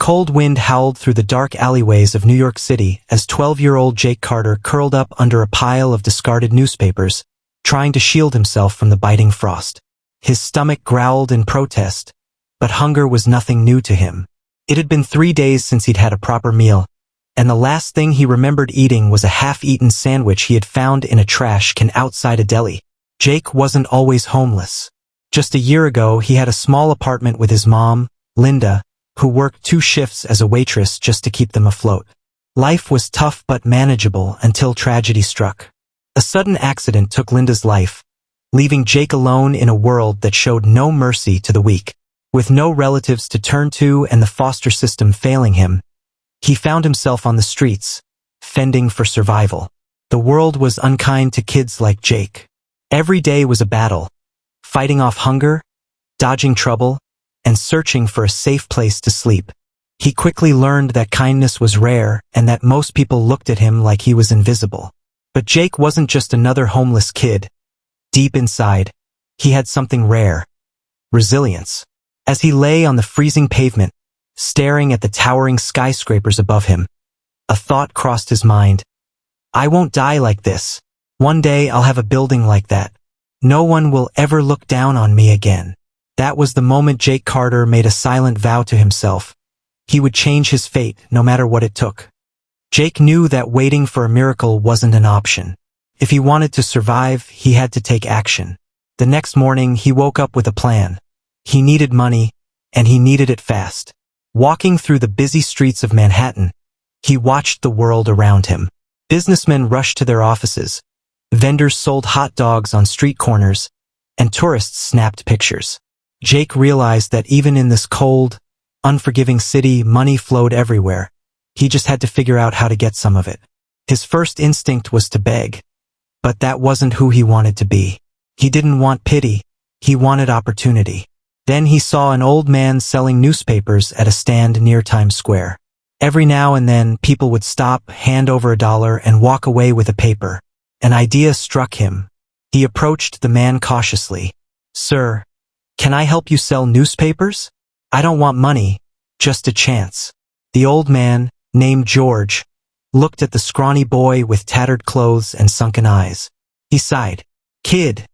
cold wind howled through the dark alleyways of New York City as 12-year-old Jake Carter curled up under a pile of discarded newspapers, trying to shield himself from the biting frost. His stomach growled in protest, but hunger was nothing new to him. It had been 3 days since he'd had a proper meal, and the last thing he remembered eating was a half-eaten sandwich he had found in a trash can outside a deli. Jake wasn't always homeless. Just a year ago, he had a small apartment with his mom, Linda, who worked 2 shifts as a waitress just to keep them afloat. Life was tough but manageable until tragedy struck. A sudden accident took Linda's life, leaving Jake alone in a world that showed no mercy to the weak. With no relatives to turn to and the foster system failing him, he found himself on the streets, fending for survival. The world was unkind to kids like Jake. Every day was a battle, fighting off hunger, dodging trouble, and searching for a safe place to sleep. He quickly learned that kindness was rare and that most people looked at him like he was invisible. But Jake wasn't just another homeless kid. Deep inside, he had something rare: resilience. As he lay on the freezing pavement, staring at the towering skyscrapers above him, a thought crossed his mind. I won't die like this. One day I'll have a building like that. No one will ever look down on me again. That was the moment Jake Carter made a silent vow to himself. He would change his fate, no matter what it took. Jake knew that waiting for a miracle wasn't an option. If he wanted to survive, he had to take action. The next morning, he woke up with a plan. He needed money, and he needed it fast. Walking through the busy streets of Manhattan, he watched the world around him. Businessmen rushed to their offices. Vendors sold hot dogs on street corners, and tourists snapped pictures. Jake realized that even in this cold, unforgiving city, money flowed everywhere. He just had to figure out how to get some of it. His first instinct was to beg, but that wasn't who he wanted to be. He didn't want pity, he wanted opportunity. Then he saw an old man selling newspapers at a stand near Times Square. Every now and then, people would stop, hand over $1, and walk away with a paper. An idea struck him. He approached the man cautiously. Sir, can I help you sell newspapers? I don't want money, just a chance. The old man, named George, looked at the scrawny boy with tattered clothes and sunken eyes. He sighed. Kid,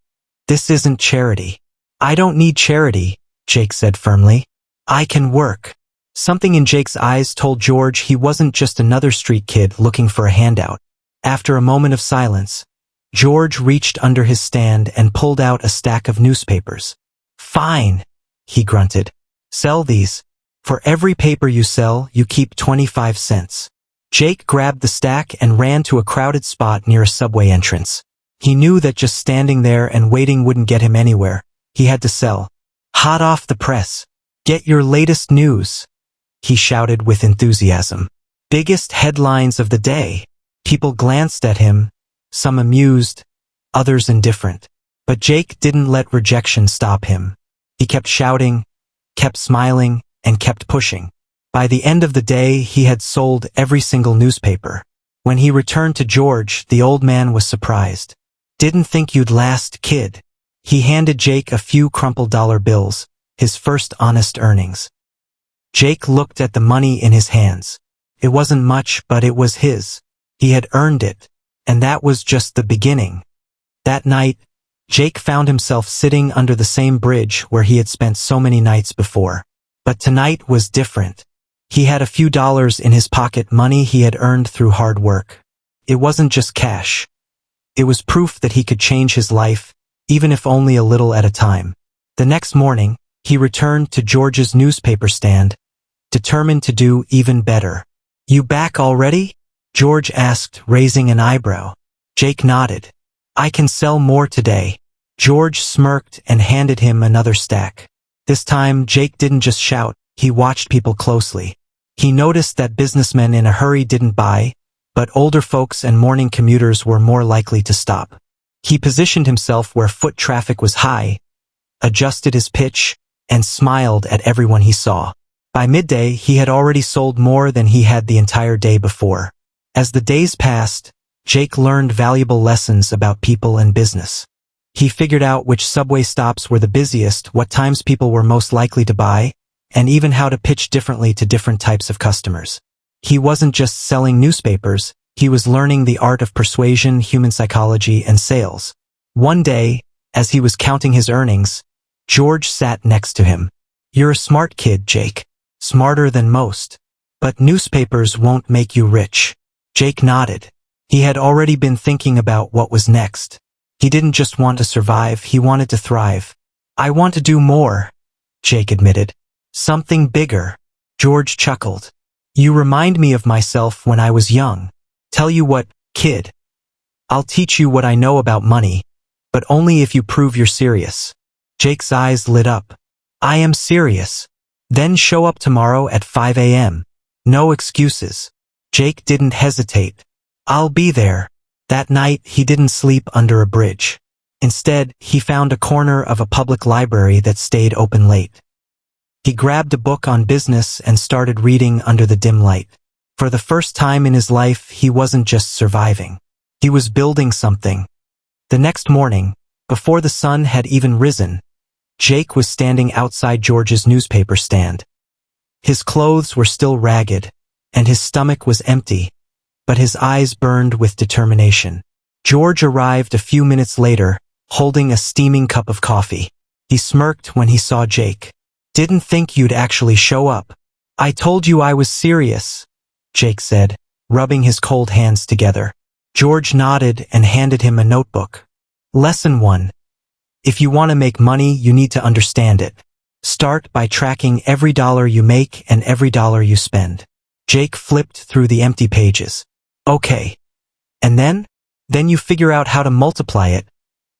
this isn't charity. I don't need charity, Jake said firmly. I can work. Something in Jake's eyes told George he wasn't just another street kid looking for a handout. After a moment of silence, George reached under his stand and pulled out a stack of newspapers. Fine, he grunted. Sell these. For every paper you sell, you keep 25 cents. Jake grabbed the stack and ran to a crowded spot near a subway entrance. He knew that just standing there and waiting wouldn't get him anywhere. He had to sell. Hot off the press. Get your latest news, he shouted with enthusiasm. Biggest headlines of the day. People glanced at him, some amused, others indifferent. But Jake didn't let rejection stop him. He kept shouting, kept smiling, and kept pushing. By the end of the day, he had sold every single newspaper. When he returned to George, the old man was surprised. Didn't think you'd last, kid. He handed Jake a few crumpled dollar bills, his first honest earnings. Jake looked at the money in his hands. It wasn't much, but it was his. He had earned it, and that was just the beginning. That night, Jake found himself sitting under the same bridge where he had spent so many nights before. But tonight was different. He had a few dollars in his pocket, money he had earned through hard work. It wasn't just cash. It was proof that he could change his life, even if only a little at a time. The next morning, he returned to George's newspaper stand, determined to do even better. You back already? George asked, raising an eyebrow. Jake nodded. I can sell more today. George smirked and handed him another stack. This time, Jake didn't just shout, he watched people closely. He noticed that businessmen in a hurry didn't buy, but older folks and morning commuters were more likely to stop. He positioned himself where foot traffic was high, adjusted his pitch, and smiled at everyone he saw. By midday, he had already sold more than he had the entire day before. As the days passed, Jake learned valuable lessons about people and business. He figured out which subway stops were the busiest, what times people were most likely to buy, and even how to pitch differently to different types of customers. He wasn't just selling newspapers, he was learning the art of persuasion, human psychology, and sales. One day, as he was counting his earnings, George sat next to him. "You're a smart kid, Jake. Smarter than most. But newspapers won't make you rich." Jake nodded. He had already been thinking about what was next. He didn't just want to survive, he wanted to thrive. "I want to do more," Jake admitted. "Something bigger." George chuckled. "You remind me of myself when I was young. Tell you what, kid. I'll teach you what I know about money, but only if you prove you're serious." Jake's eyes lit up. "I am serious. Then show up tomorrow at 5 a.m. No excuses." Jake didn't hesitate. "I'll be there." That night, he didn't sleep under a bridge. Instead, he found a corner of a public library that stayed open late. He grabbed a book on business and started reading under the dim light. For the first time in his life, he wasn't just surviving. He was building something. The next morning, before the sun had even risen, Jake was standing outside George's newspaper stand. His clothes were still ragged, and his stomach was empty, but his eyes burned with determination. George arrived a few minutes later, holding a steaming cup of coffee. He smirked when he saw Jake. "Didn't think you'd actually show up." "I told you I was serious," Jake said, rubbing his cold hands together. George nodded and handed him a notebook. "Lesson 1. If you want to make money, you need to understand it. Start by tracking every dollar you make and every dollar you spend." Jake flipped through the empty pages. "Okay. And then? Then you figure out how to multiply it,"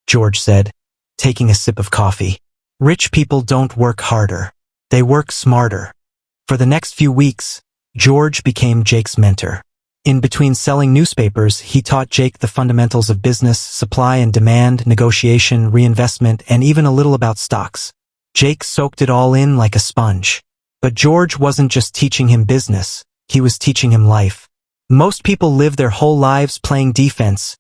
George said, taking a sip of coffee. "Rich people don't work harder. They work smarter." For the next few weeks, George became Jake's mentor. In between selling newspapers, he taught Jake the fundamentals of business, supply and demand, negotiation, reinvestment, and even a little about stocks. Jake soaked it all in like a sponge. But George wasn't just teaching him business, he was teaching him life. "Most people live their whole lives playing defense,"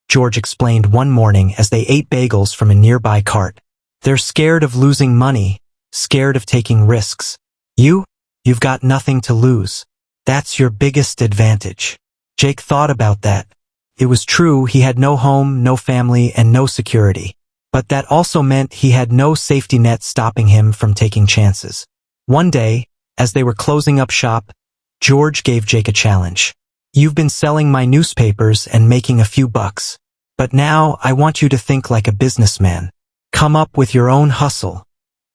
George explained one morning as they ate bagels from a nearby cart. "They're scared of losing money, scared of taking risks. You've got nothing to lose. That's your biggest advantage." Jake thought about that. It was true, he had no home, no family, and no security. But that also meant he had no safety net stopping him from taking chances. One day, as they were closing up shop, George gave Jake a challenge. "You've been selling my newspapers and making a few bucks. But now I want you to think like a businessman. Come up with your own hustle.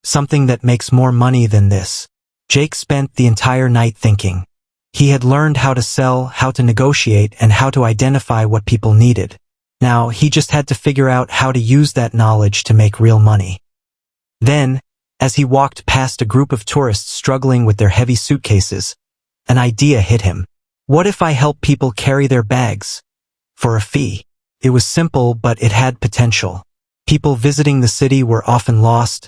Something that makes more money than this." Jake spent the entire night thinking. He had learned how to sell, how to negotiate, and how to identify what people needed. Now, he just had to figure out how to use that knowledge to make real money. Then, as he walked past a group of tourists struggling with their heavy suitcases, an idea hit him. What if I help people carry their bags? For a fee. It was simple, but it had potential. People visiting the city were often lost,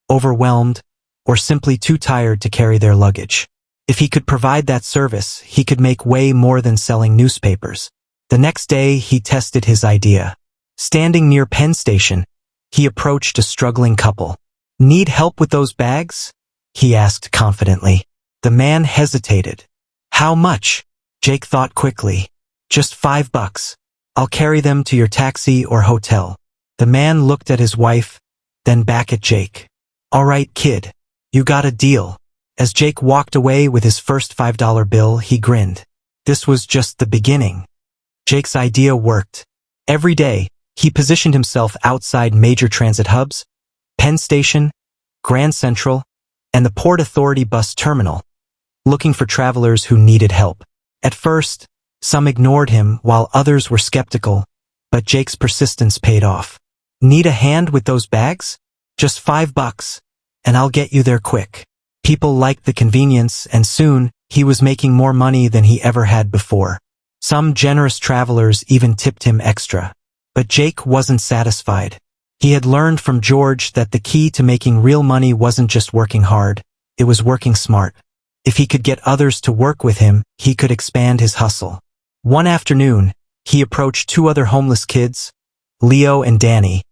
overwhelmed, or simply too tired to carry their luggage. If he could provide that service, he could make way more than selling newspapers. The next day, he tested his idea. Standing near Penn Station, he approached a struggling couple. "Need help with those bags?" he asked confidently. The man hesitated. "How much?" Jake thought quickly. "Just $5. I'll carry them to your taxi or hotel." The man looked at his wife, then back at Jake. "All right, kid. You got a deal." As Jake walked away with his first $5 bill, he grinned. This was just the beginning. Jake's idea worked. Every day, he positioned himself outside major transit hubs, Penn Station, Grand Central, and the Port Authority bus terminal, looking for travelers who needed help. At first, some ignored him while others were skeptical, but Jake's persistence paid off. "Need a hand with those bags? Just $5, and I'll get you there quick." People liked the convenience, and soon, he was making more money than he ever had before. Some generous travelers even tipped him extra. But Jake wasn't satisfied. He had learned from George that the key to making real money wasn't just working hard, it was working smart. If he could get others to work with him, he could expand his hustle. One afternoon, he approached two other homeless kids, Leo and Danny,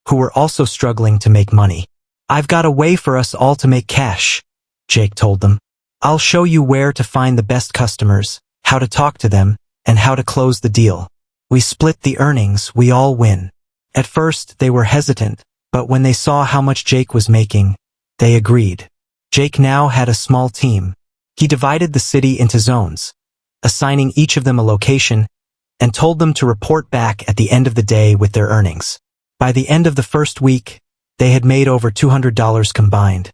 who were also struggling to make money. "I've got a way for us all to make cash," Jake told them. "I'll show you where to find the best customers, how to talk to them, and how to close the deal. We split the earnings, we all win." At first, they were hesitant, but when they saw how much Jake was making, they agreed. Jake now had a small team. He divided the city into zones, assigning each of them a location, and told them to report back at the end of the day with their earnings. By the end of the first week, they had made over $200 combined,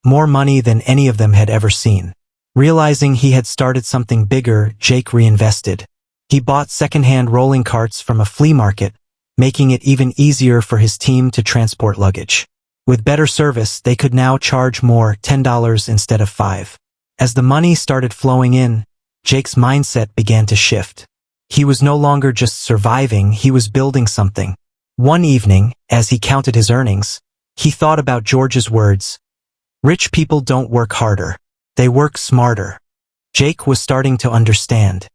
more money than any of them had ever seen. Realizing he had started something bigger, Jake reinvested. He bought second-hand rolling carts from a flea market, making it even easier for his team to transport luggage. With better service, they could now charge more, $10 instead of $5. As the money started flowing in, Jake's mindset began to shift. He was no longer just surviving, he was building something. One evening, as he counted his earnings, he thought about George's words. "Rich people don't work harder. They work smarter." Jake was starting to understand.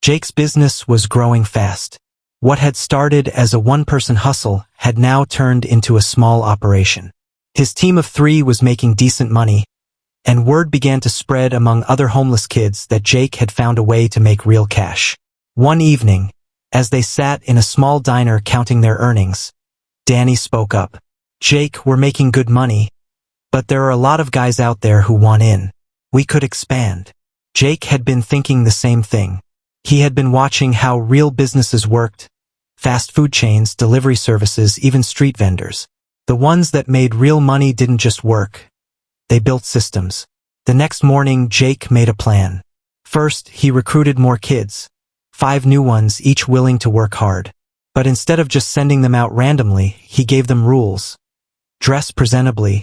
Jake's business was growing fast. What had started as a one-person hustle had now turned into a small operation. His team of 3 was making decent money, and word began to spread among other homeless kids that Jake had found a way to make real cash. One evening, as they sat in a small diner counting their earnings, Danny spoke up. "Jake, we're making good money, but there are a lot of guys out there who want in. We could expand." Jake had been thinking the same thing. He had been watching how real businesses worked, fast food chains, delivery services, even street vendors. The ones that made real money didn't just work. They built systems. The next morning, Jake made a plan. First, he recruited more kids, 5 new ones, each willing to work hard. But instead of just sending them out randomly, he gave them rules. Dress presentably.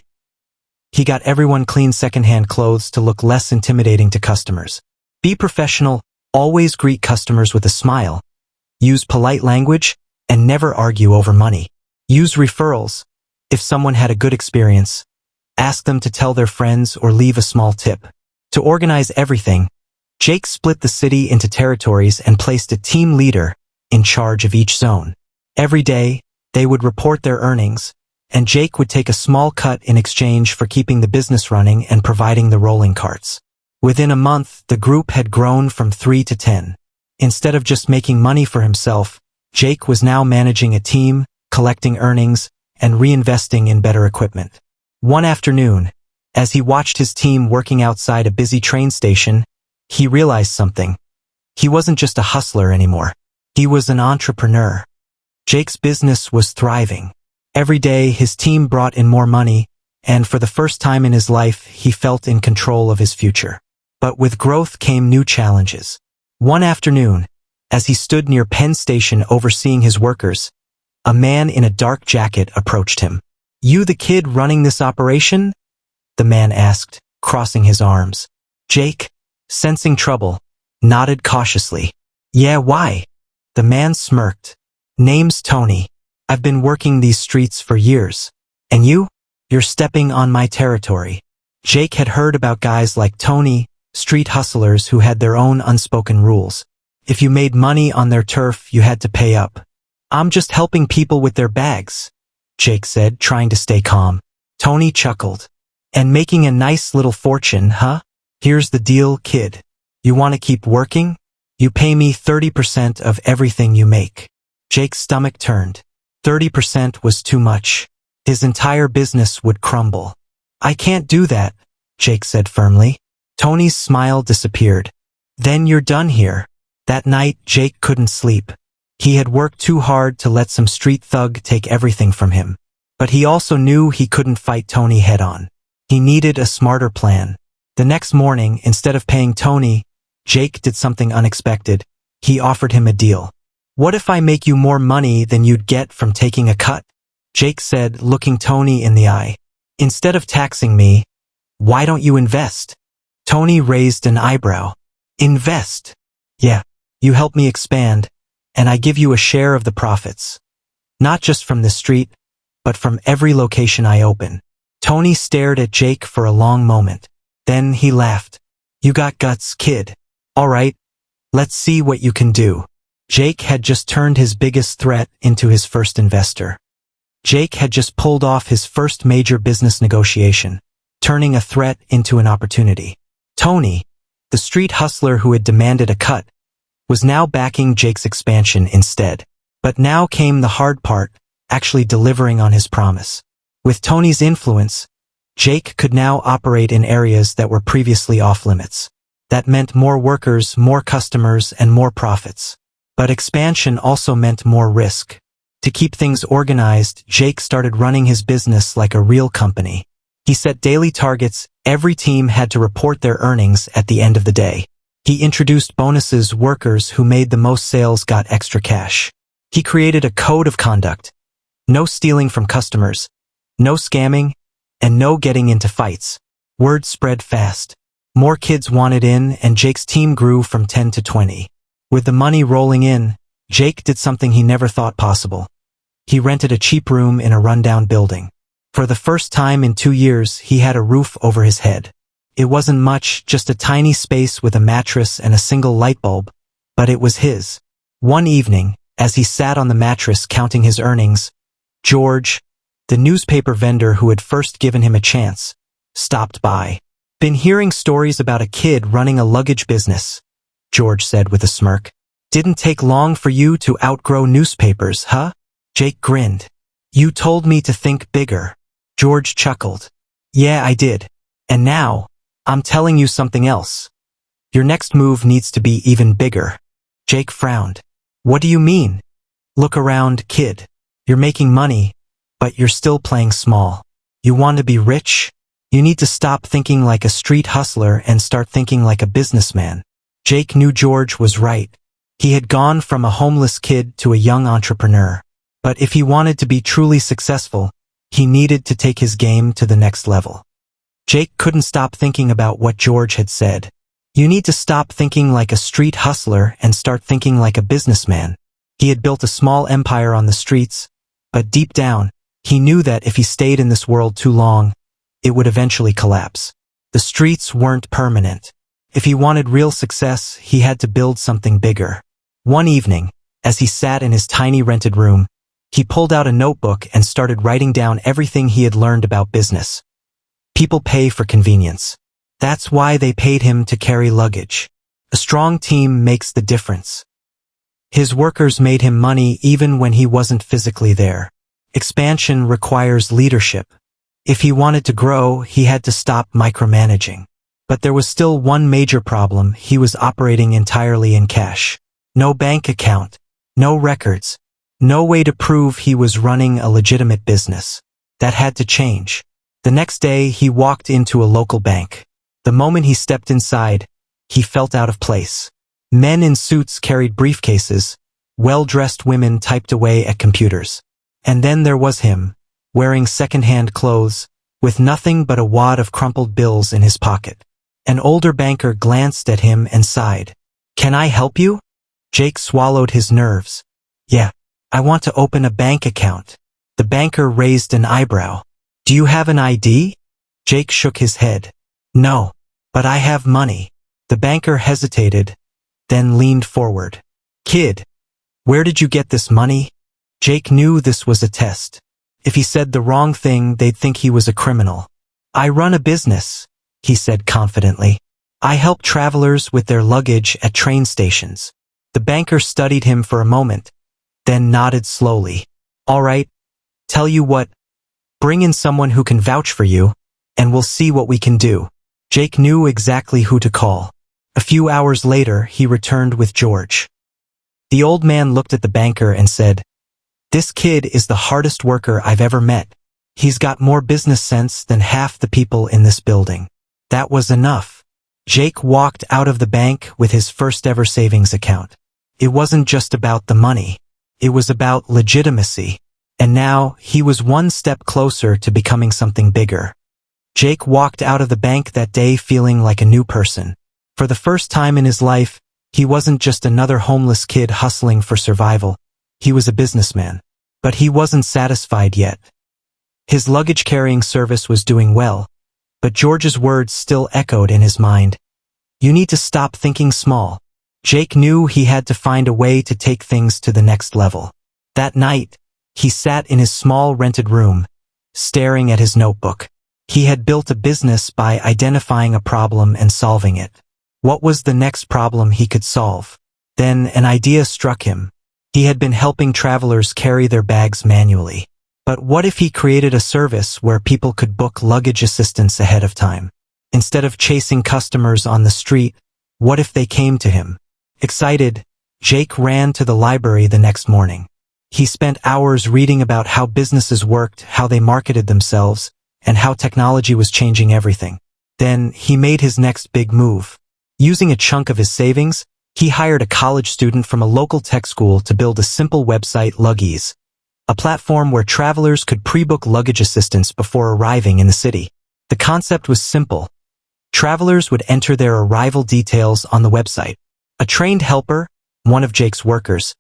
He got everyone clean secondhand clothes to look less intimidating to customers. Be professional, always greet customers with a smile. Use polite language, and never argue over money. Use referrals. If someone had a good experience, ask them to tell their friends or leave a small tip. To organize everything, Jake split the city into territories and placed a team leader in charge of each zone. Every day, they would report their earnings, and Jake would take a small cut in exchange for keeping the business running and providing the rolling carts. Within a month, the group had grown from 3 to 10. Instead of just making money for himself, Jake was now managing a team, collecting earnings, and reinvesting in better equipment. One afternoon, as he watched his team working outside a busy train station, he realized something. He wasn't just a hustler anymore. He was an entrepreneur. Jake's business was thriving. Every day, his team brought in more money, and for the first time in his life, he felt in control of his future. But with growth came new challenges. One afternoon, as he stood near Penn Station overseeing his workers, a man in a dark jacket approached him. "You the kid running this operation?" the man asked, crossing his arms. Jake, sensing trouble, nodded cautiously. "Yeah, why?" The man smirked. "Name's Tony. I've been working these streets for years. And you? You're stepping on my territory." Jake had heard about guys like Tony, street hustlers who had their own unspoken rules. If you made money on their turf, you had to pay up. "I'm just helping people with their bags," Jake said, trying to stay calm. Tony chuckled. "And making a nice little fortune, huh? Here's the deal, kid. You want to keep working? You pay me 30% of everything you make." Jake's stomach turned. 30% was too much. His entire business would crumble. "I can't do that," Jake said firmly. Tony's smile disappeared. "Then you're done here." That night, Jake couldn't sleep. He had worked too hard to let some street thug take everything from him. But he also knew he couldn't fight Tony head-on. He needed a smarter plan. The next morning, instead of paying Tony, Jake did something unexpected. He offered him a deal. "What if I make you more money than you'd get from taking a cut?" Jake said, looking Tony in the eye. "Instead of taxing me, why don't you invest?" Tony raised an eyebrow. "Invest?" "Yeah, you help me expand, and I give you a share of the profits. Not just from this street, but from every location I open." Tony stared at Jake for a long moment. Then he laughed. "You got guts, kid. All right, let's see what you can do." Jake had just turned his biggest threat into his first investor. Jake had just pulled off his first major business negotiation. turning a threat into an opportunity. Tony, the street hustler who had demanded a cut, was now backing Jake's expansion instead. But now came the hard part, actually delivering on his promise. With Tony's influence, Jake could now operate in areas that were previously off-limits. That meant more workers, more customers, and more profits. But expansion also meant more risk. To keep things organized, Jake started running his business like a real company. He set daily targets. Every team had to report their earnings at the end of the day. He introduced bonuses. Workers who made the most sales got extra cash. He created a code of conduct. No stealing from customers, no scamming, and no getting into fights. Word spread fast. More kids wanted in, and Jake's team grew from 10 to 20. With the money rolling in, Jake did something he never thought possible. He rented a cheap room in a rundown building. For the first time in 2 years, he had a roof over his head. It wasn't much, just a tiny space with a mattress and a single light bulb, but it was his. One evening, as he sat on the mattress counting his earnings, George, the newspaper vendor who had first given him a chance, stopped by. "Been hearing stories about a kid running a luggage business," George said with a smirk. "Didn't take long for you to outgrow newspapers, huh?" Jake grinned. "You told me to think bigger." George chuckled. "Yeah, I did. And now, I'm telling you something else. Your next move needs to be even bigger." Jake frowned. "What do you mean?" "Look around, kid. You're making money, but you're still playing small. You want to be rich? You need to stop thinking like a street hustler and start thinking like a businessman." Jake knew George was right. He had gone from a homeless kid to a young entrepreneur. But if he wanted to be truly successful, he needed to take his game to the next level. Jake couldn't stop thinking about what George had said. You need to stop thinking like a street hustler and start thinking like a businessman. He had built a small empire on the streets, but deep down, he knew that if he stayed in this world too long, it would eventually collapse. The streets weren't permanent. If he wanted real success, he had to build something bigger. One evening, as he sat in his tiny rented room, he pulled out a notebook and started writing down everything he had learned about business. People pay for convenience. That's why they paid him to carry luggage. A strong team makes the difference. His workers made him money even when he wasn't physically there. Expansion requires leadership. If he wanted to grow, he had to stop micromanaging. But there was still one major problem: he was operating entirely in cash. No bank account, no records, no way to prove he was running a legitimate business. That had to change. The next day, he walked into a local bank. The moment he stepped inside, he felt out of place. Men in suits carried briefcases. Well-dressed women typed away at computers. And then there was him, wearing second-hand clothes, with nothing but a wad of crumpled bills in his pocket. An older banker glanced at him and sighed. "Can I help you?" Jake swallowed his nerves. "Yeah, I want to open a bank account." The banker raised an eyebrow. "Do you have an ID?" Jake shook his head. "No, but I have money." The banker hesitated, then leaned forward. "Kid, where did you get this money?" Jake knew this was a test. If he said the wrong thing, they'd think he was a criminal. "I run a business," he said confidently. "I help travelers with their luggage at train stations." The banker studied him for a moment, then nodded slowly. "All right, tell you what, bring in someone who can vouch for you, and we'll see what we can do." Jake knew exactly who to call. A few hours later, he returned with George. The old man looked at the banker and said, "This kid is the hardest worker I've ever met. He's got more business sense than half the people in this building." That was enough. Jake walked out of the bank with his first ever savings account. It wasn't just about the money. It was about legitimacy. And now, he was one step closer to becoming something bigger. Jake walked out of the bank that day feeling like a new person. For the first time in his life, he wasn't just another homeless kid hustling for survival. He was a businessman. But he wasn't satisfied yet. His luggage-carrying service was doing well, but George's words still echoed in his mind. You need to stop thinking small. Jake knew he had to find a way to take things to the next level. That night, he sat in his small rented room, staring at his notebook. He had built a business by identifying a problem and solving it. What was the next problem he could solve? Then an idea struck him. He had been helping travelers carry their bags manually. But what if he created a service where people could book luggage assistance ahead of time? Instead of chasing customers on the street, what if they came to him? Excited, Jake ran to the library the next morning. He spent hours reading about how businesses worked, how they marketed themselves, and how technology was changing everything. Then he made his next big move. Using a chunk of his savings, he hired a college student from a local tech school to build a simple website, LugEase, a platform where travelers could pre-book luggage assistance before arriving in the city. The concept was simple. Travelers would enter their arrival details on the website. A trained helper, one of Jake's workers,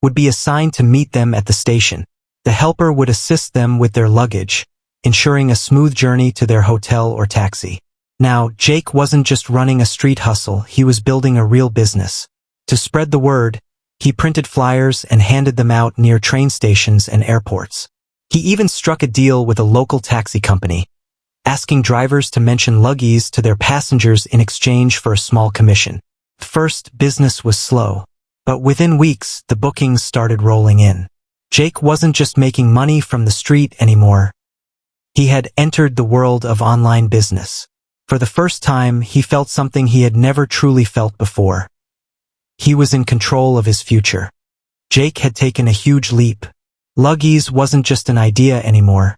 would be assigned to meet them at the station. The helper would assist them with their luggage, ensuring a smooth journey to their hotel or taxi. Now, Jake wasn't just running a street hustle, he was building a real business. To spread the word, he printed flyers and handed them out near train stations and airports. He even struck a deal with a local taxi company, asking drivers to mention LugEase to their passengers in exchange for a small commission. First, business was slow, but within weeks, the bookings started rolling in. Jake wasn't just making money from the street anymore. He had entered the world of online business. For the first time, he felt something he had never truly felt before. He was in control of his future. Jake had taken a huge leap. LugEase wasn't just an idea anymore.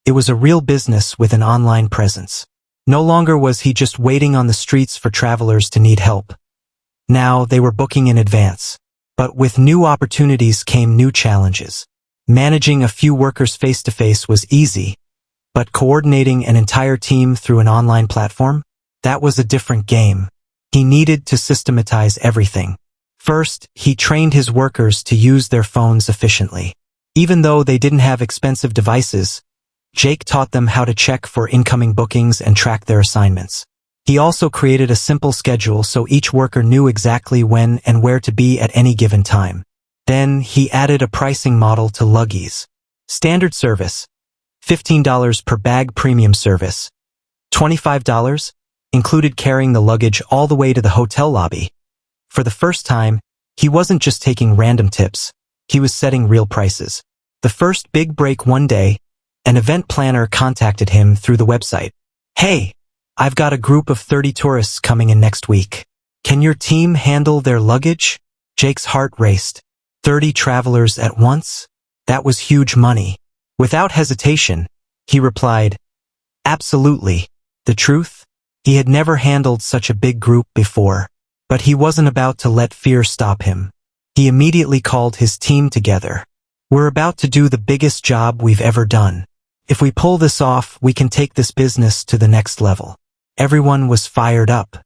It was a real business with an online presence. No longer was he just waiting on the streets for travelers to need help. Now they were booking in advance. But with new opportunities came new challenges. Managing a few workers face-to-face was easy, but coordinating an entire team through an online platform? That was a different game. He needed to systematize everything. First, he trained his workers to use their phones efficiently. Even though they didn't have expensive devices, Jake taught them how to check for incoming bookings and track their assignments. He also created a simple schedule so each worker knew exactly when and where to be at any given time. Then he added a pricing model to LugEase. Standard service, $15 per bag. Premium service, $25, included carrying the luggage all the way to the hotel lobby. For the first time, he wasn't just taking random tips, he was setting real prices. The first big break: one day, an event planner contacted him through the website. "Hey, I've got a group of 30 tourists coming in next week. Can your team handle their luggage?" Jake's heart raced. 30 travelers at once? That was huge money. Without hesitation, he replied, "Absolutely." The truth? He had never handled such a big group before. But he wasn't about to let fear stop him. He immediately called his team together. "We're about to do the biggest job we've ever done. If we pull this off, we can take this business to the next level." Everyone was fired up.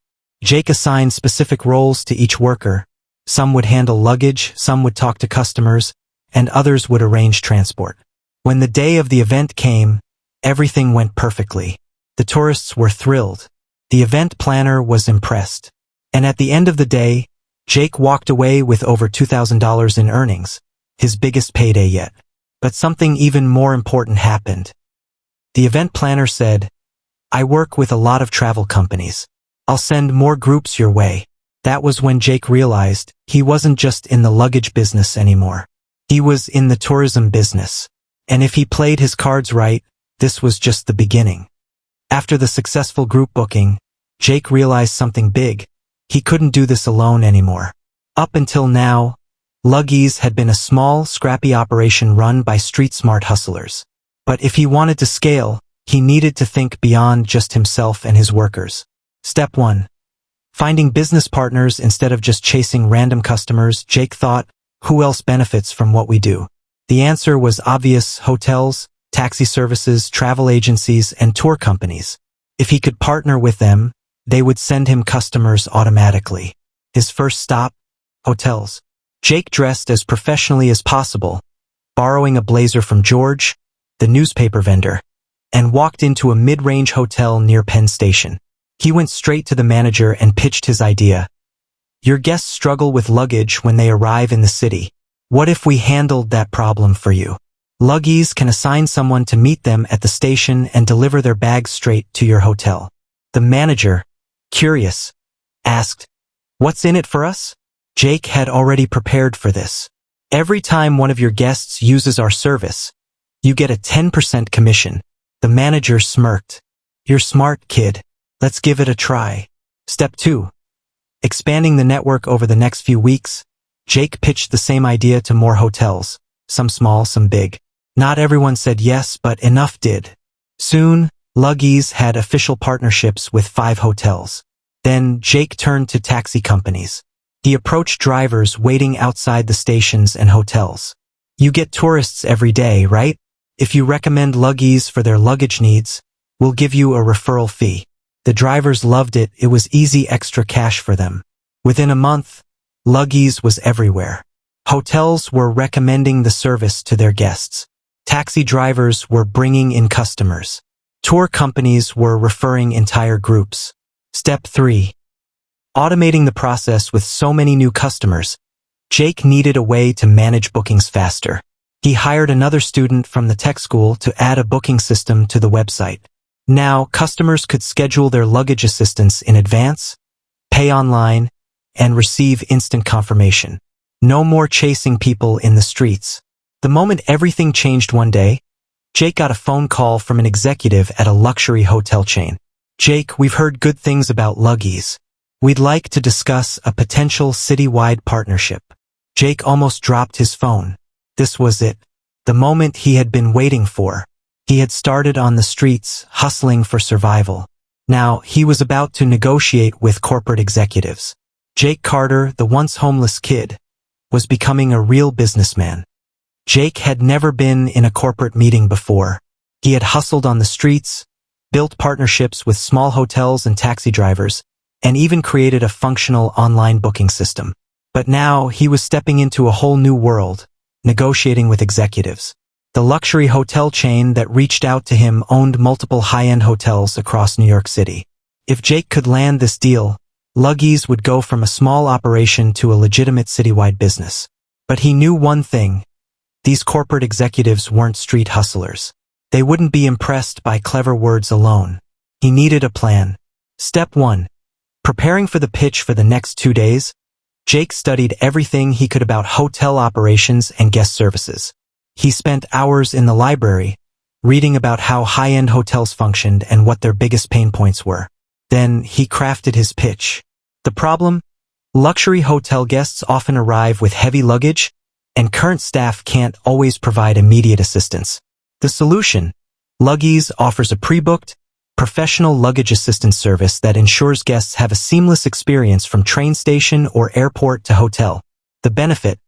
Jake assigned specific roles to each worker. Some would handle luggage, some would talk to customers, and others would arrange transport. When the day of the event came, everything went perfectly. The tourists were thrilled. The event planner was impressed. And at the end of the day, Jake walked away with over $2,000 in earnings, his biggest payday yet. But something even more important happened. The event planner said, "I work with a lot of travel companies. I'll send more groups your way." That was when Jake realized he wasn't just in the luggage business anymore. He was in the tourism business. And if he played his cards right, this was just the beginning. After the successful group booking, Jake realized something big. He couldn't do this alone anymore. Up until now, LugEase had been a small, scrappy operation run by street-smart hustlers. But if he wanted to scale, he needed to think beyond just himself and his workers. Step 1. Finding business partners instead of just chasing random customers. Jake thought, who else benefits from what we do? The answer was obvious: hotels, taxi services, travel agencies, and tour companies. If he could partner with them, they would send him customers automatically. His first stop? Hotels. Jake dressed as professionally as possible, borrowing a blazer from George, the newspaper vendor, and walked into a mid-range hotel near Penn Station. He went straight to the manager and pitched his idea. "Your guests struggle with luggage when they arrive in the city. What if we handled that problem for you?" LugEase can assign someone to meet them at the station and deliver their bags straight to your hotel. The manager, curious, asked, "What's in it for us?" Jake had already prepared for this. "Every time one of your guests uses our service, you get a 10% commission." The manager smirked. "You're smart, kid. Let's give it a try." Step 2. Expanding the network over the next few weeks, Jake pitched the same idea to more hotels, some small, some big. Not everyone said yes, but enough did. Soon, LugEase had official partnerships with 5 hotels. Then Jake turned to taxi companies. He approached drivers waiting outside the stations and hotels. "You get tourists every day, right? If you recommend LugEase for their luggage needs, we'll give you a referral fee." The drivers loved it. It was easy extra cash for them. Within a month, LugEase was everywhere. Hotels were recommending the service to their guests. Taxi drivers were bringing in customers. Tour companies were referring entire groups. Step 3. Automating the process with so many new customers, Jake needed a way to manage bookings faster. He hired another student from the tech school to add a booking system to the website. Now, customers could schedule their luggage assistance in advance, pay online, and receive instant confirmation. No more chasing people in the streets. The moment everything changed one day, Jake got a phone call from an executive at a luxury hotel chain. "Jake, we've heard good things about LugEase. We'd like to discuss a potential citywide partnership." Jake almost dropped his phone. This was it. The moment he had been waiting for. He had started on the streets, hustling for survival. Now, he was about to negotiate with corporate executives. Jake Carter, the once homeless kid, was becoming a real businessman. Jake had never been in a corporate meeting before. He had hustled on the streets, built partnerships with small hotels and taxi drivers, and even created a functional online booking system. But now he was stepping into a whole new world, negotiating with executives. The luxury hotel chain that reached out to him owned multiple high-end hotels across New York City. If Jake could land this deal, LugEase would go from a small operation to a legitimate citywide business. But he knew one thing. These corporate executives weren't street hustlers. They wouldn't be impressed by clever words alone. He needed a plan. Step 1. Preparing for the pitch for the next 2 days, Jake studied everything he could about hotel operations and guest services. He spent hours in the library, reading about how high-end hotels functioned and what their biggest pain points were. Then he crafted his pitch. The problem? Luxury hotel guests often arrive with heavy luggage, and current staff can't always provide immediate assistance. The solution? LugEase offers a pre-booked, professional luggage assistance service that ensures guests have a seamless experience from train station or airport to hotel. The benefit?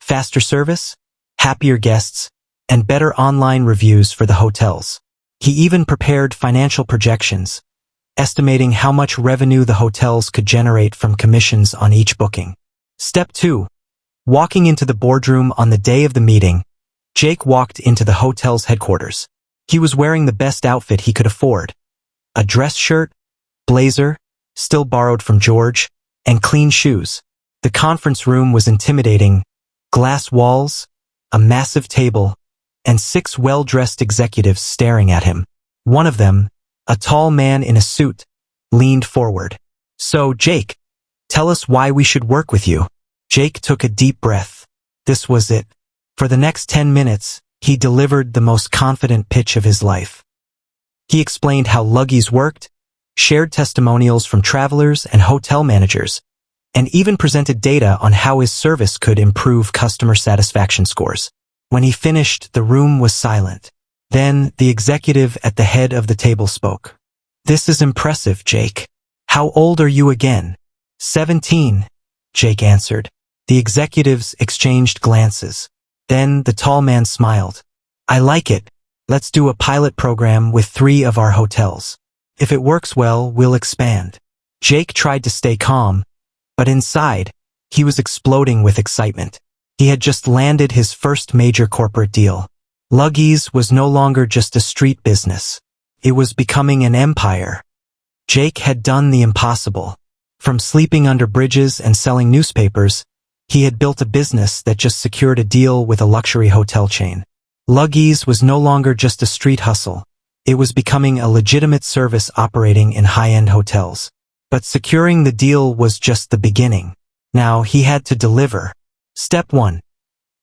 Faster service, happier guests, and better online reviews for the hotels. He even prepared financial projections, estimating how much revenue the hotels could generate from commissions on each booking. Step 2. Walking into the boardroom on the day of the meeting, Jake walked into the hotel's headquarters. He was wearing the best outfit he could afford. A dress shirt, blazer, still borrowed from George, and clean shoes. The conference room was intimidating. Glass walls, a massive table, and 6 well-dressed executives staring at him. One of them, a tall man in a suit, leaned forward. "So, Jake, tell us why we should work with you." Jake took a deep breath. This was it. For the next 10 minutes, he delivered the most confident pitch of his life. He explained how LugEase worked, shared testimonials from travelers and hotel managers, and even presented data on how his service could improve customer satisfaction scores. When he finished, the room was silent. Then the executive at the head of the table spoke. "This is impressive, Jake. How old are you again?" 17, Jake answered. The executives exchanged glances. Then the tall man smiled. "I like it. Let's do a pilot program with 3 of our hotels. If it works well, we'll expand." Jake tried to stay calm, but inside, he was exploding with excitement. He had just landed his first major corporate deal. LugEase was no longer just a street business. It was becoming an empire. Jake had done the impossible. From sleeping under bridges and selling newspapers, he had built a business that just secured a deal with a luxury hotel chain. LugEase was no longer just a street hustle. It was becoming a legitimate service operating in high-end hotels. But securing the deal was just the beginning. Now he had to deliver. Step 1.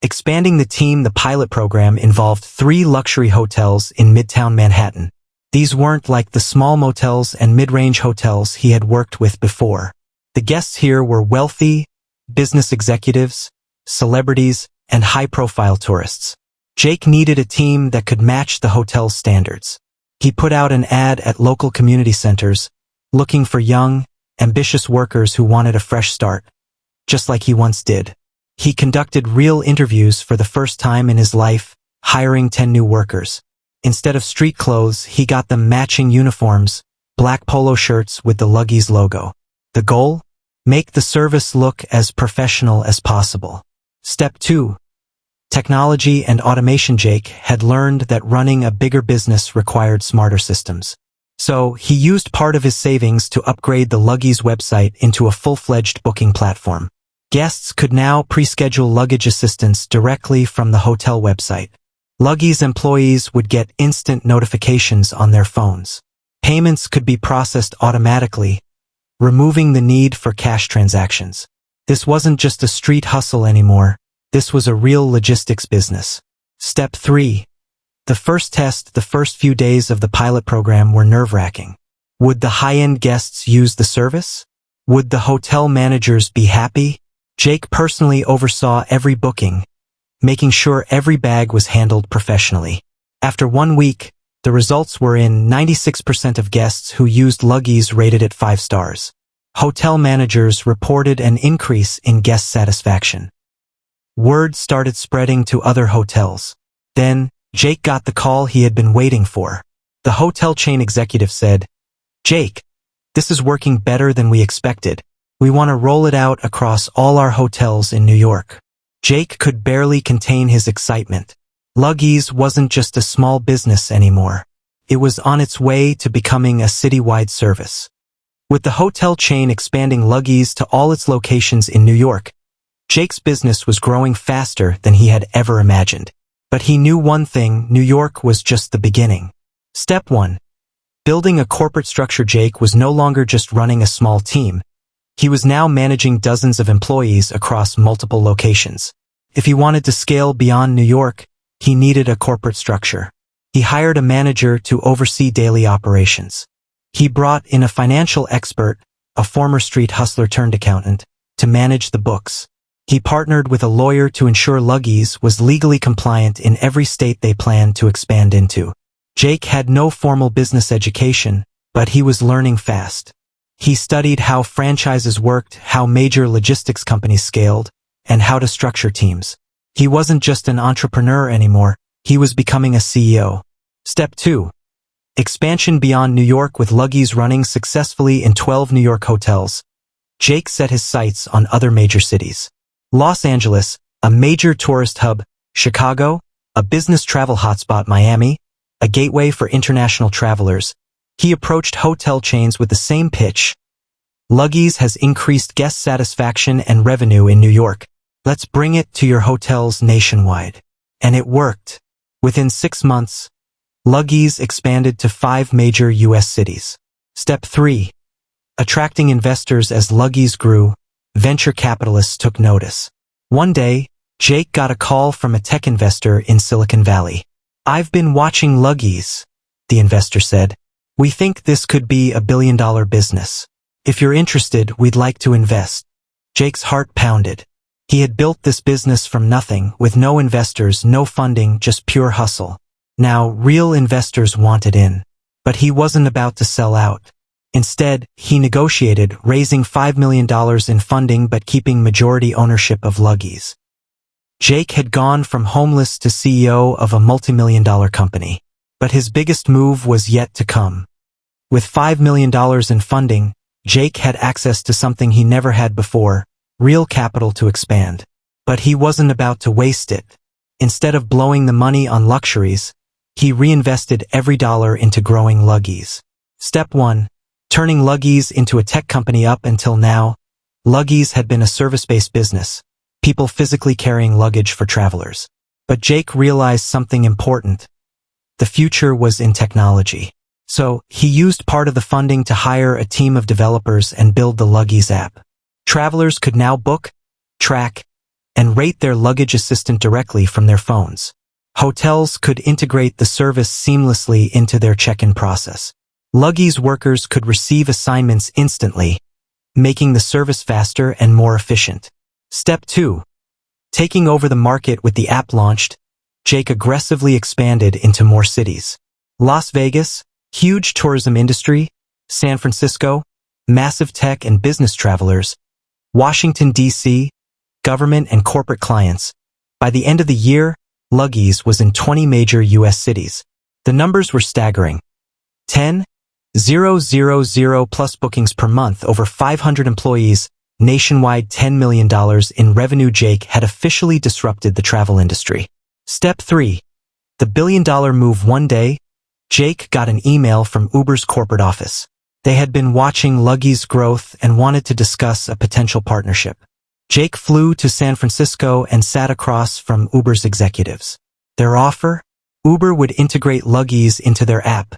Expanding the team. The pilot program involved 3 luxury hotels in Midtown Manhattan. These weren't like the small motels and mid-range hotels he had worked with before. The guests here were wealthy, business executives, celebrities, and high-profile tourists. Jake needed a team that could match the hotel's standards. He put out an ad at local community centers, looking for young, ambitious workers who wanted a fresh start, just like he once did. He conducted real interviews for the first time in his life, hiring 10 new workers. Instead of street clothes, he got them matching uniforms, black polo shirts with the LugEase logo. The goal? Make the service look as professional as possible. Step 2. Technology and automation. Jake had learned that running a bigger business required smarter systems. So, he used part of his savings to upgrade the LugEase website into a full-fledged booking platform. Guests could now pre-schedule luggage assistance directly from the hotel website. LugEase employees would get instant notifications on their phones. Payments could be processed automatically, removing the need for cash transactions. This wasn't just a street hustle anymore. This was a real logistics business. Step 3. The first few days of the pilot program were nerve-wracking. Would the high-end guests use the service? Would the hotel managers be happy? Jake personally oversaw every booking, making sure every bag was handled professionally. After 1 week, the results were in. 96% of guests who used LugEase rated it 5 stars. Hotel managers reported an increase in guest satisfaction. Word started spreading to other hotels. Then, Jake got the call he had been waiting for. The hotel chain executive said, "Jake, this is working better than we expected. We want to roll it out across all our hotels in New York." Jake could barely contain his excitement. LugEase wasn't just a small business anymore. It was on its way to becoming a citywide service. With the hotel chain expanding LugEase to all its locations in New York, Jake's business was growing faster than he had ever imagined. But he knew one thing: New York was just the beginning. Step 1. Building a corporate structure. Jake was no longer just running a small team. He was now managing dozens of employees across multiple locations. If he wanted to scale beyond New York, he needed a corporate structure. He hired a manager to oversee daily operations. He brought in a financial expert, a former street hustler turned accountant, to manage the books. He partnered with a lawyer to ensure LugEase was legally compliant in every state they planned to expand into. Jake had no formal business education, but he was learning fast. He studied how franchises worked, how major logistics companies scaled, and how to structure teams. He wasn't just an entrepreneur anymore, he was becoming a CEO. Step 2. Expansion beyond New York. With LugEase running successfully in 12 New York hotels, Jake set his sights on other major cities. Los Angeles, a major tourist hub; Chicago, a business travel hotspot; Miami, a gateway for international travelers. He approached hotel chains with the same pitch. LugEase has increased guest satisfaction and revenue in New York. Let's bring it to your hotels nationwide. And it worked. Within 6 months, LugEase expanded to 5 major U.S. cities. Step 3. Attracting investors. As LugEase grew, venture capitalists took notice. One day, Jake got a call from a tech investor in Silicon Valley. "I've been watching LugEase," the investor said. "We think this could be a billion-dollar business. If you're interested, we'd like to invest." Jake's heart pounded. He had built this business from nothing, with no investors, no funding, just pure hustle. Now, real investors wanted in. But he wasn't about to sell out. Instead, he negotiated, raising $5 million in funding but keeping majority ownership of LugEase. Jake had gone from homeless to CEO of a multi-million-dollar company. But his biggest move was yet to come. With $5 million in funding, Jake had access to something he never had before: real capital to expand. But he wasn't about to waste it. Instead of blowing the money on luxuries, he reinvested every dollar into growing LugEase. Step 1. Turning LugEase into a tech company. Up until now, LugEase had been a service-based business, people physically carrying luggage for travelers. But Jake realized something important. The future was in technology. So, he used part of the funding to hire a team of developers and build the LugEase app. Travelers could now book, track, and rate their luggage assistant directly from their phones. Hotels could integrate the service seamlessly into their check-in process. LugEase workers could receive assignments instantly, making the service faster and more efficient. Step 2. Taking over the market. With the app launched, Jake aggressively expanded into more cities. Las Vegas, huge tourism industry; San Francisco, massive tech and business travelers; Washington, D.C., government and corporate clients. By the end of the year, LugEase was in 20 major U.S. cities. The numbers were staggering. 10,000 plus bookings per month, over 500 employees, nationwide, $10 million in revenue. Jake had officially disrupted the travel industry. Step 3. The billion-dollar move. One day, Jake got an email from Uber's corporate office. They had been watching LugEase's growth and wanted to discuss a potential partnership. Jake flew to San Francisco and sat across from Uber's executives. Their offer? Uber would integrate LugEase into their app,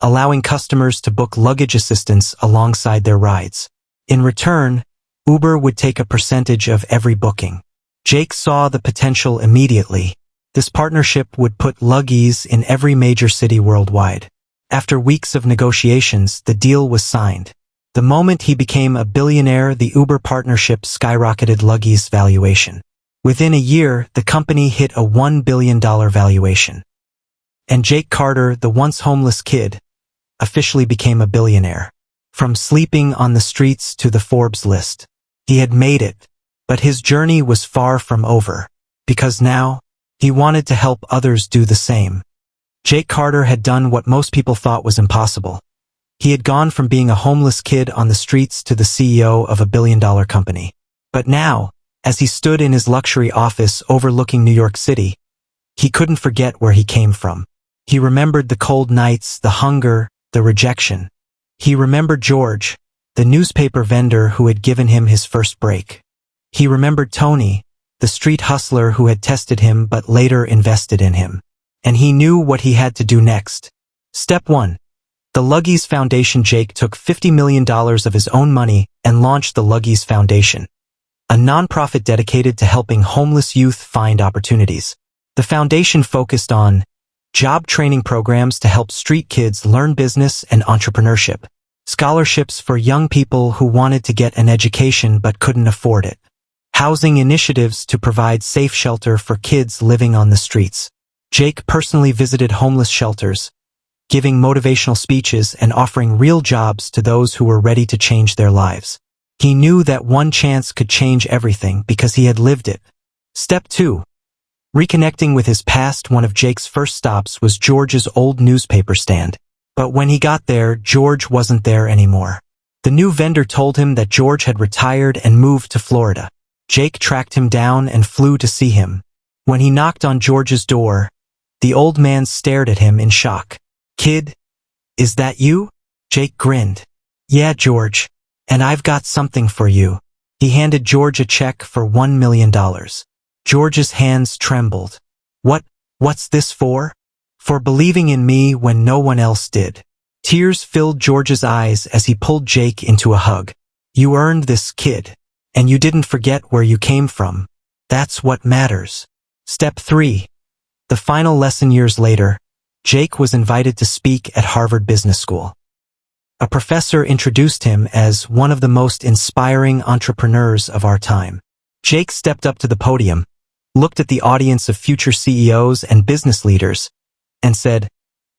allowing customers to book luggage assistance alongside their rides. In return, Uber would take a percentage of every booking. Jake saw the potential immediately. This partnership would put LugEase in every major city worldwide. After weeks of negotiations, the deal was signed. The moment he became a billionaire, the Uber partnership skyrocketed LugEase's valuation. Within a year, the company hit a $1 billion valuation. And Jake Carter, the once homeless kid, officially became a billionaire. From sleeping on the streets to the Forbes list, he had made it. But his journey was far from over, because now, he wanted to help others do the same. Jake Carter had done what most people thought was impossible. He had gone from being a homeless kid on the streets to the CEO of a billion-dollar company. But now, as he stood in his luxury office overlooking New York City, he couldn't forget where he came from. He remembered the cold nights, the hunger, the rejection. He remembered George, the newspaper vendor who had given him his first break. He remembered Tony, the street hustler who had tested him but later invested in him. And he knew what he had to do next. Step 1. The LugEase Foundation. Jake took $50 million of his own money and launched the LugEase Foundation, a nonprofit dedicated to helping homeless youth find opportunities. The foundation focused on job training programs to help street kids learn business and entrepreneurship, scholarships for young people who wanted to get an education but couldn't afford it, housing initiatives to provide safe shelter for kids living on the streets. Jake personally visited homeless shelters, giving motivational speeches and offering real jobs to those who were ready to change their lives. He knew that one chance could change everything because he had lived it. Step 2. Reconnecting with his past. One of Jake's first stops was George's old newspaper stand. But when he got there, George wasn't there anymore. The new vendor told him that George had retired and moved to Florida. Jake tracked him down and flew to see him. When he knocked on George's door, the old man stared at him in shock. "Kid, is that you?" Jake grinned. "Yeah, George. And I've got something for you." He handed George a check for $1 million. George's hands trembled. What's this for?" "For believing in me when no one else did." Tears filled George's eyes as he pulled Jake into a hug. "You earned this, kid. And you didn't forget where you came from. That's what matters." Step 3. The final lesson. Years later, Jake was invited to speak at Harvard Business School. A professor introduced him as one of the most inspiring entrepreneurs of our time. Jake stepped up to the podium, looked at the audience of future CEOs and business leaders, and said,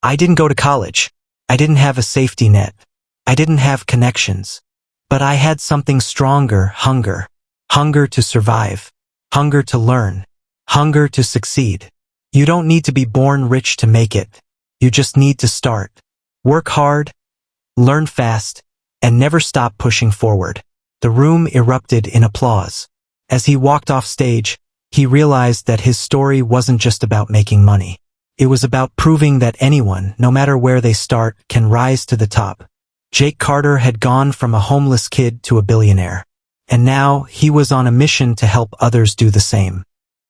"I didn't go to college. I didn't have a safety net. I didn't have connections. But I had something stronger: hunger. Hunger to survive. Hunger to learn. Hunger to succeed. You don't need to be born rich to make it. You just need to start. Work hard, learn fast, and never stop pushing forward." The room erupted in applause. As he walked off stage, he realized that his story wasn't just about making money. It was about proving that anyone, no matter where they start, can rise to the top. Jake Carter had gone from a homeless kid to a billionaire. And now he was on a mission to help others do the same.